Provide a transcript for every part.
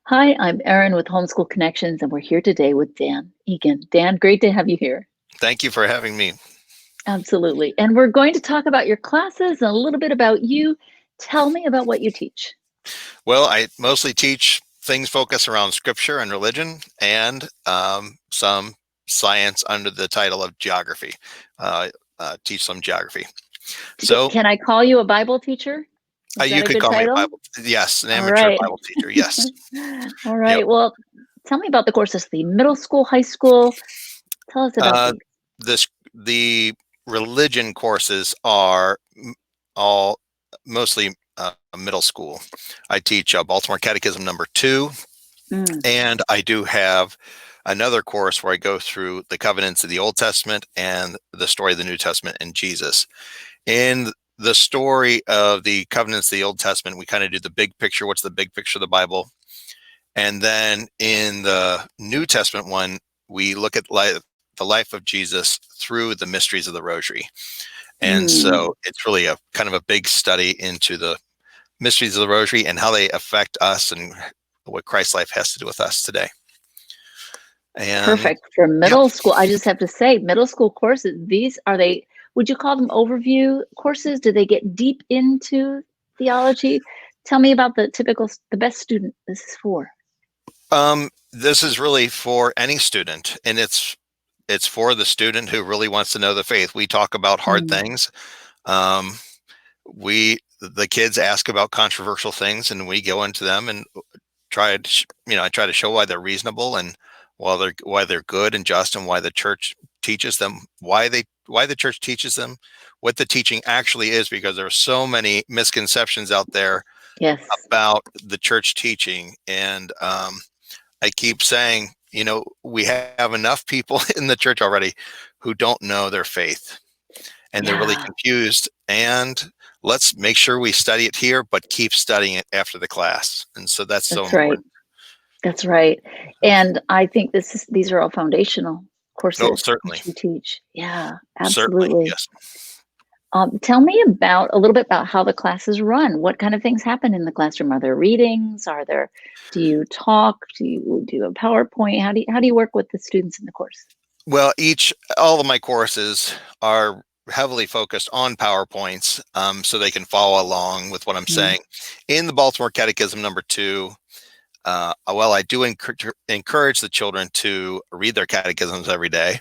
Hi, I'm Erin with Homeschool Connections, and we're here today with Dan Egan. Dan, great to have you here. Thank you for having me. Absolutely. And we're going to talk about your classes and a little bit about you. Tell me about what you teach. Well, I mostly teach things focused around scripture and religion and some science under the title of geography. Uh, teach some geography. So Can I call you a Bible teacher? Is that you a could good call me a title? Bible, yes, an All amateur right. Bible teacher. Yes. All Yep. right. Well, tell me about the courses, the middle school, high school. Tell us about Uh, these. the religion courses are all mostly middle school. I teach Baltimore Catechism number 2. Mm, And I do have another course where I go through the covenants of the Old Testament and the story of the New Testament and Jesus. In the story of the covenants of the Old Testament, we kind of do the big picture. What's the big picture of the Bible? And then in the New Testament one, we look at the life of Jesus through the mysteries of the Rosary. And mm, so it's really a kind of a big study into the mysteries of the Rosary and how they affect us and what Christ's life has to do with us today. And perfect for yeah, middle school. I just have to say, middle school courses, these are they, would you call them overview courses? Do they get deep into theology? Tell me about the best student this is for. this is really for any student, and it's for the student who really wants to know the faith. We talk about hard Mm, things. Um, the kids ask about controversial things, and we go into them and I try to show why they're reasonable and why they're good and just, and why the church teaches them, why the church teaches them, what the teaching actually is, because there are so many misconceptions out there yes. about the church teaching. And I keep saying, we have enough people in the church already who don't know their faith and they're really Yeah, confused. And let's make sure we study it here, but keep studying it after the class. And so that's so that's right. important. That's right. And I think these are all foundational Oh, courses certainly. that you teach. Yeah, Certainly. absolutely. Yes. Tell me about a little bit about how the classes run. What kind of things happen in the classroom? Are there readings? Do you talk? Do you do a PowerPoint? How do you work with the students in the course? Well, all of my courses are heavily focused on PowerPoints, so they can follow along with what I'm Mm, saying. In the Baltimore Catechism number 2, well, I do encourage the children to read their catechisms every day.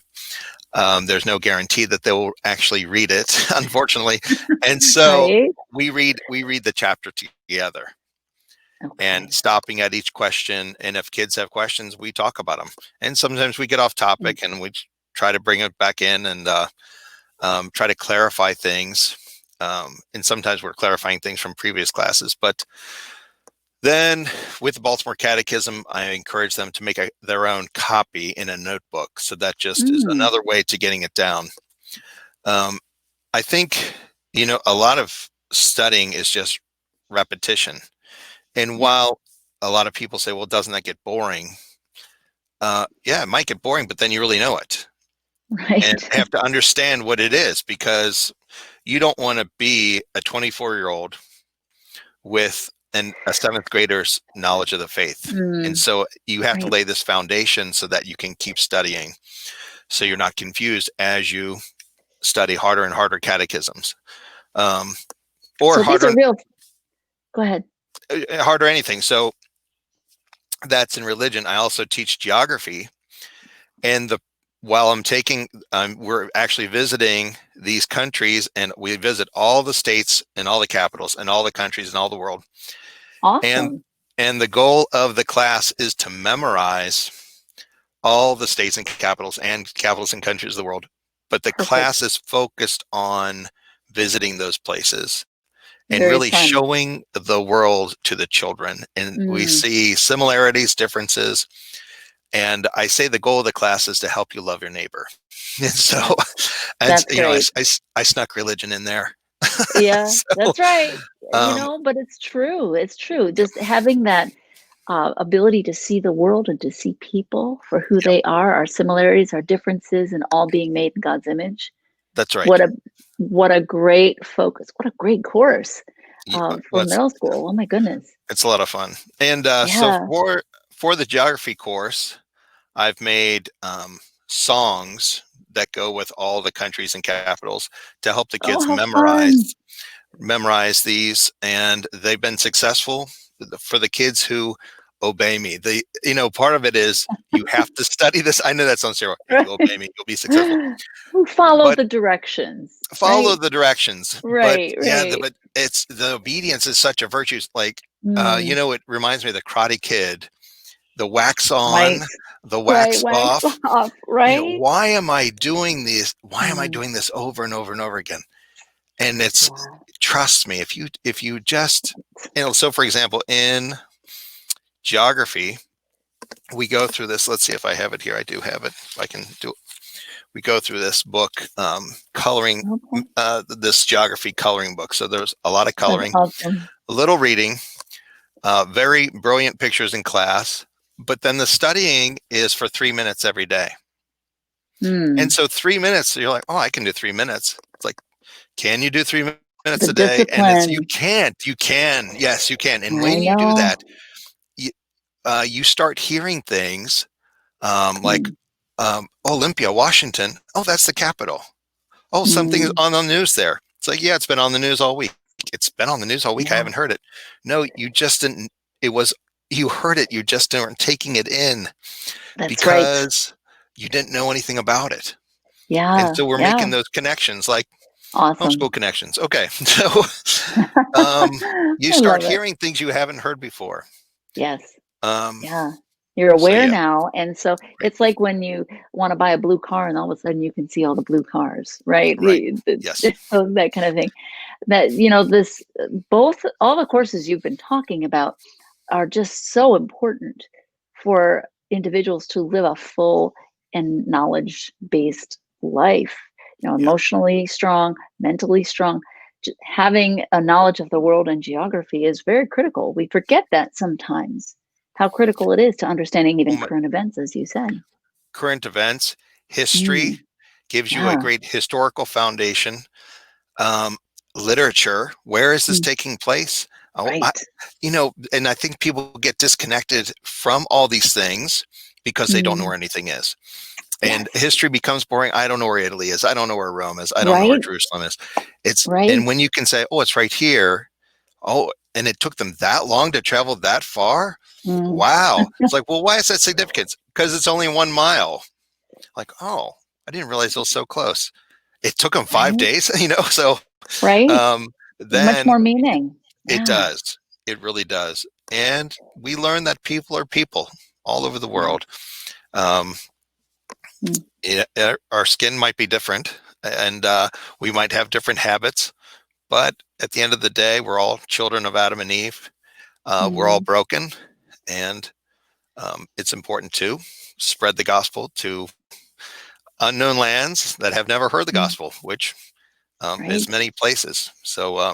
There's no guarantee that they'll actually read it, unfortunately, and so right? we read the chapter together, and Okay. stopping at each question. And if kids have questions, we talk about them. And sometimes we get off Mm. topic and we try to bring it back in and try to clarify things. And sometimes we're clarifying things from previous classes. But then with the Baltimore Catechism, I encourage them to make their own copy in a notebook. So that just is Mm, another way to getting it down. Um, I think, a lot of studying is just repetition. And yeah, while a lot of people say, well, doesn't that get boring? Yeah, it might get boring, but then you really know it and right. have to understand what it is, because you don't want to be a 24-year-old with a seventh grader's knowledge of the faith. And Mm, so you have to right. lay this foundation so that you can keep studying. So you're not confused as you study harder and harder catechisms, um, or So these harder, are real. Go ahead. harder anything. So that's in religion. I also teach geography. And while we're actually visiting these countries, and we visit all the states and all the capitals and all the countries and all the world. And Awesome. and the goal of the class is to memorize all the states and capitals and countries of the world. But the Perfect. class is focused on visiting those places and Very really fun. showing the world to the children. And we Mm, see similarities, differences. And I say the goal of the class is to help you love your neighbor. And so, that's and that's great. I snuck religion in there. Yeah, So, that's right. um, But it's true. It's true. yep, Just having that ability to see the world and to see people for who yep, they are, our similarities, our differences, and all being made in God's image. that's right. What a great focus. What a great course. for Let's middle school. Oh my goodness. It's a lot of fun. And so Yeah. for the geography course, I've made songs that go with all the countries and capitals to help the Oh, kids how fun. memorize these, and they've been successful for the kids who obey me. Part of it is you have to study this. I know that sounds terrible. If you obey me, you'll be successful. Who follow But the directions, follow right? the directions. But Right, yeah, right. but it's the obedience is such a virtue. Like, Mm, it reminds me of the Karate Kid, the wax on, right. the Right, wax wax off. off, right? Why am I doing this? Why am I Mm, doing this over and over and over again? And it's yeah. trust me, if you just so for example, in geography, we go through this. Let's see if I have it here. I do have it. If I can do it. We go through this book, coloring, Okay. this geography coloring book. So there's a lot of That's coloring, awesome. a little reading, very brilliant pictures in class. But then the studying is for 3 minutes every day. And Mm, so 3 minutes, you're like, oh, I can do 3 minutes. It's like, can you do 3 minutes the a day? And you discipline. can't, you can. Yes, you can. And I when you do know. that, you, you start hearing things like Mm, Olympia, Washington. Oh, that's the capital. Oh, something is mm, on the news there. It's like, yeah, it's been on the news all week. It's been on the news all week. I yeah, haven't heard it. No, you just didn't. It was, you heard it. You just weren't taking it in that's right. because you didn't know anything about it. And Yeah, so we're yeah. making those connections, like Awesome. homeschool connections. Okay. So um, you I start love it. hearing things you haven't heard before. Yes. Um, Yeah. You're so aware yeah, now, and so right, it's like when you wanna buy a blue car and all of a sudden you can see all the blue cars, right? right. Yes. So that kind of thing. That, this both all the courses you've been talking about are just so important for individuals to live a full and knowledge-based life, Yeah. emotionally strong, mentally strong. Having a knowledge of the world and geography is very critical. We forget that sometimes, how critical it is to understanding Well, even current events, as you said. current events, history Mm, gives you a yeah, great historical foundation. Um, Literature, where is this mm, taking place? Oh, right. and I think people get disconnected from all these things because they don't know Mm, where anything is. And yes. history becomes boring. I don't know where Italy is. I don't know where Rome is. I don't know where Right, Jerusalem is. And right. when you can say, oh, it's right here. Oh, and it took them that long to travel that far. Mm, Wow. It's like, well, why is that significant? Because it's only 1 mile. Like, oh, I didn't realize it was so close. It took them five right, days, So right. Much then more meaning. it Yeah, does. It really does. And we learn that people are people all over the yeah. world. Um, Mm, our skin might be different, and we might have different habits, but at the end of the day, we're all children of Adam and Eve. We're all mm, broken, and it's important to spread the gospel to unknown lands that have never heard the mm, gospel, which is right. many places. So,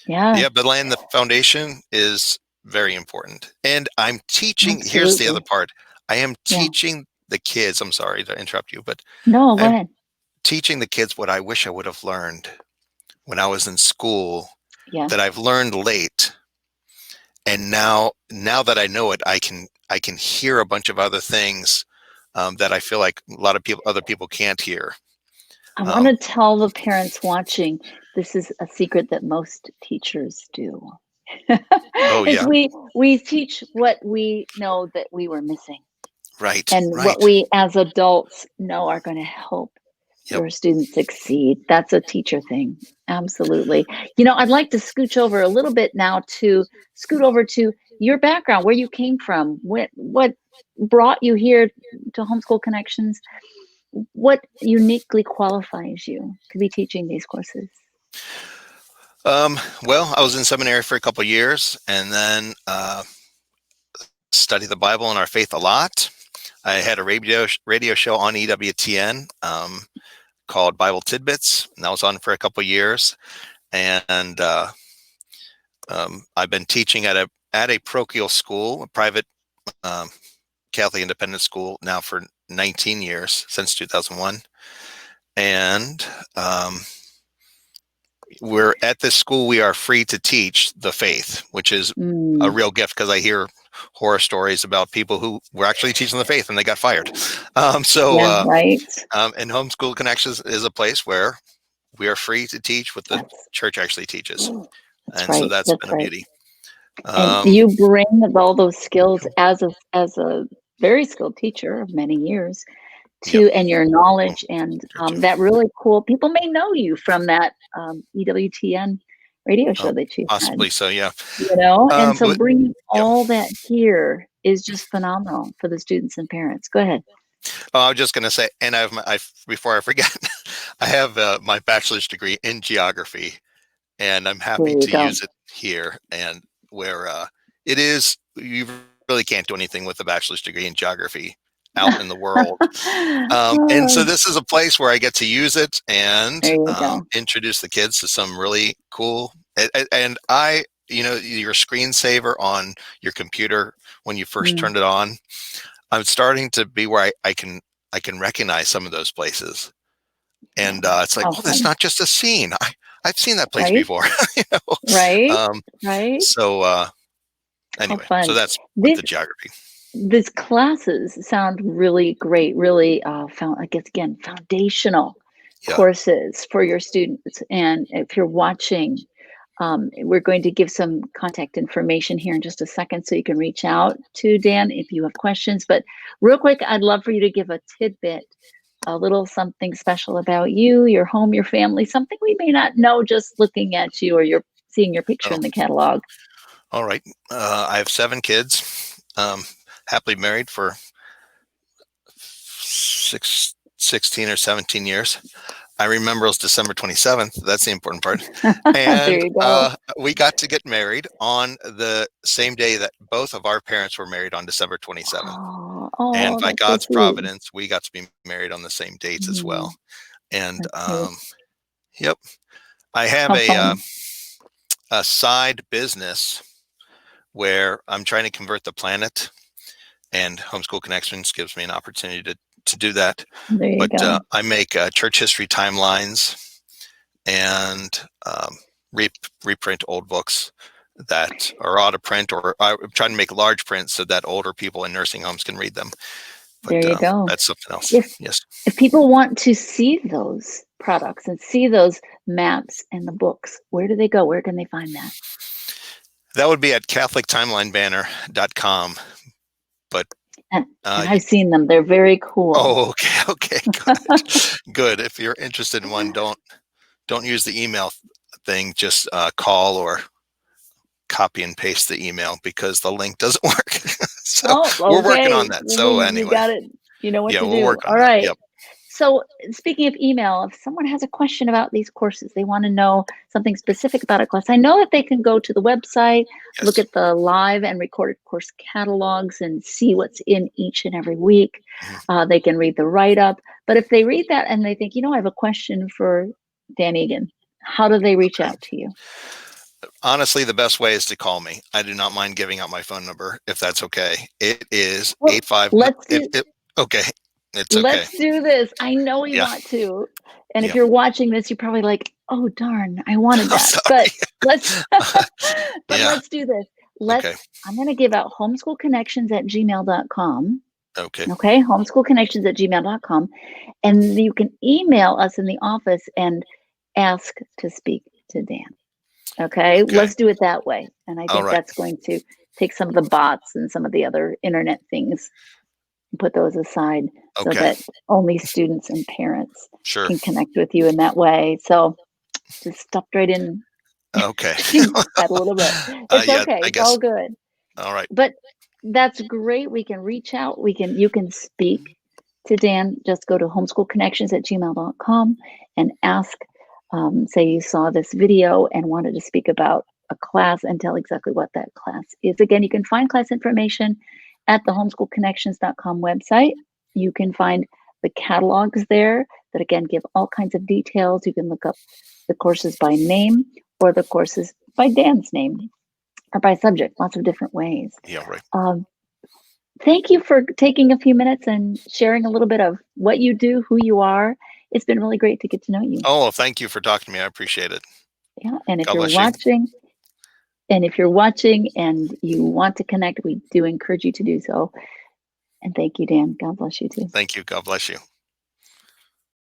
Yeah, yeah, but laying the foundation is very important. And I'm teaching, here's the other absolutely. part. I am Yeah. teaching the kids, I'm sorry to interrupt you, but No, go I'm ahead. teaching the kids what I wish I would have learned when I was in school Yeah. that I've learned late. And now that I know it, I can hear a bunch of other things that I feel like a lot of other people can't hear. I Um, wanna tell the parents watching, this is a secret that most teachers do. oh Is yeah, we teach what we know that we were missing, right, and what right. we as adults know are gonna help Yep. your students succeed. That's a teacher thing. Absolutely. I'd like to scooch over a little bit now to scoot over to your background, where you came from, what brought you here to Homeschool Connections. What uniquely qualifies you to be teaching these courses? Well, I was in seminary for a couple of years, and then studied the Bible and our faith a lot. I had a radio show on EWTN called Bible Tidbits, and that was on for a couple of years. And I've been teaching at a parochial school, a private um, Catholic independent school, now for 19 years, since 2001. And we're at this school, we are free to teach the faith, which is a Mm, real gift, because I hear horror stories about people who were actually teaching the faith and they got fired. Um, so, yeah, uh, right. and Homeschool Connections is a place where we are free to teach what the That's church actually teaches. that's And so right. that's That's been a right. beauty. And Um, you bring all those skills as a very skilled teacher of many years yep. to and your Oh, knowledge and thank you. that really cool people may know you from that EWTN radio Oh, show that you had, possibly so, yeah. and so But bringing yeah, all that here is just phenomenal for the students and parents. Go ahead. I was just going to say, and before I forget, I have my bachelor's degree in geography, and I'm There happy you to go. use it here. And where it is, you really can't do anything with a bachelor's degree in geography out in the world. And so Oh, this is a place where I get to use it and there you go. introduce the kids to some really cool. And your screensaver on your computer when you first Mm, turned it on, I'm starting to be where I can recognize some of those places, yeah. and it's like, How oh, that's fun, not just a scene. I've seen that place right? before, you know. Right? Um, Right? so How anyway, so fun. that's with This the geography. these classes sound really great, really, I guess, again, foundational Yeah. courses for your students. And if you're watching, we're going to give some contact information here in just a second so you can reach out to Dan if you have questions. But real quick, I'd love for you to give a tidbit, a little something special about you, your home, your family, something we may not know just looking at you or you're seeing your picture Oh, in the catalog. all right. I have 7 kids. Happily married for 16 or 17 years. I remember it was December 27th. That's the important part. There And you go. we got to get married on the same day that both of our parents were married, on December 27th. Oh, And oh, by that's so God's sweet. providence, we got to be married on the same dates as well. Mm, And that's great. yep, I have How fun. a side business where I'm trying to convert the planet, and Homeschool Connections gives me an opportunity to do that. There you But go. I make church history timelines and reprint old books that are out of print, or I'm trying to make large print so that older people in nursing homes can read them. But There you go. that's something else. If Yes. if people want to see those products and see those maps and the books, where do they go? Where can they find that? That would be at catholictimelinebanner.com. But And you, I've seen them. They're very cool. oh, okay, okay, good, good. If you're interested in one, don't use the email thing. Just call or copy and paste the email, because the link doesn't work. So Oh, we're working okay. on that. Well, So you anyway, got it. You know what yeah, to we'll do. work All on that. right. Yep. So, speaking of email, if someone has a question about these courses, they want to know something specific about a class, I know that they can go to the website, look Yes. at the live and recorded course catalogs, and see what's in each and every week. Mhm. They can read the write up. But if they read that and they think, I have a question for Dan Egan, how do they reach Okay. out to you? Honestly, the best way is to call me. I do not mind giving out my phone number if that's okay. It is Well, 85. let's do Okay. It's okay. Let's do this. I know we Yeah. want to. And if Yeah. you're watching this, you're probably like, "Oh, darn, I wanted I'm that." sorry. But let's but Yeah. let's do this. Okay. I'm gonna give out homeschoolconnections@gmail.com. Okay. Okay, homeschoolconnections@gmail.com. And you can email us in the office and ask to speak to Dan. Okay, Okay. let's do it that way. And I All think right. that's going to take some of the bots and some of the other internet things, put those aside so Okay. that only students and parents Sure. can connect with you in that way. So just stepped right in Okay. that a little bit. It's Yeah, okay. I It's all guess. good. All right. But that's great. We can reach out. You can speak to Dan. Just go to homeschoolconnections@gmail.com and ask, say you saw this video and wanted to speak about a class and tell exactly what that class is. Again, you can find class information at the homeschoolconnections.com website. You can find the catalogs there that again give all kinds of details. You can look up the courses by name or the courses by Dan's name or by subject, lots of different ways. Yeah, right. Um, Thank you for taking a few minutes and sharing a little bit of what you do, who you are. It's been really great to get to know you. Oh, well, thank you for talking to me. I appreciate it. Yeah, and if God you're bless you. watching and you want to connect, we do encourage you to do so. And thank you, Dan. God bless you too. Thank you. God bless you.